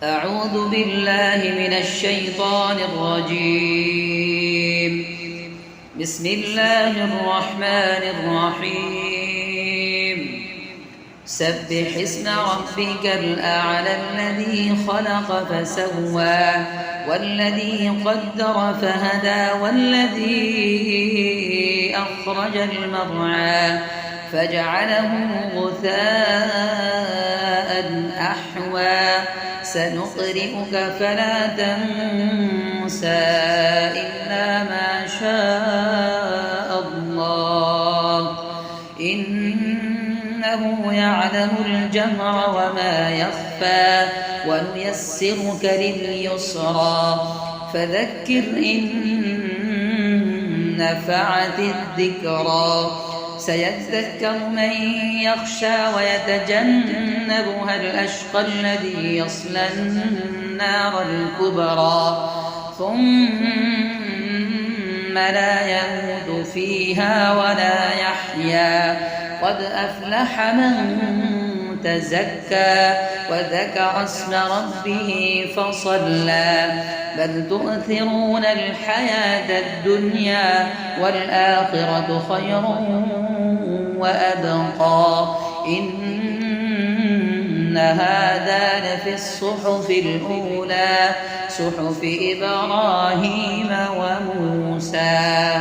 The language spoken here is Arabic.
أعوذ بالله من الشيطان الرجيم. بسم الله الرحمن الرحيم. سبح اسم ربك الأعلى الذي خلق فسوى والذي قدر فهدى والذي أخرج المرعى فجعله غثاء أحوى سنقرئك فلا تنسى إلا ما شاء الله إنه يعلم الجهر وما يخفى ونيسرك لليسرى فذكر إن نفعت الذكرى سيذكر من يخشى ويتجنبها الأشقى الذي يصلى النار الكبرى ثم لا يموت فيها ولا يحيا قد أفلح من تزكى وذكر اسم ربه فصلى بل تؤثرون الحياة الدنيا والآخرة خير وأبقى إن هذا لفي الصحف الأولى صحف إبراهيم وموسى.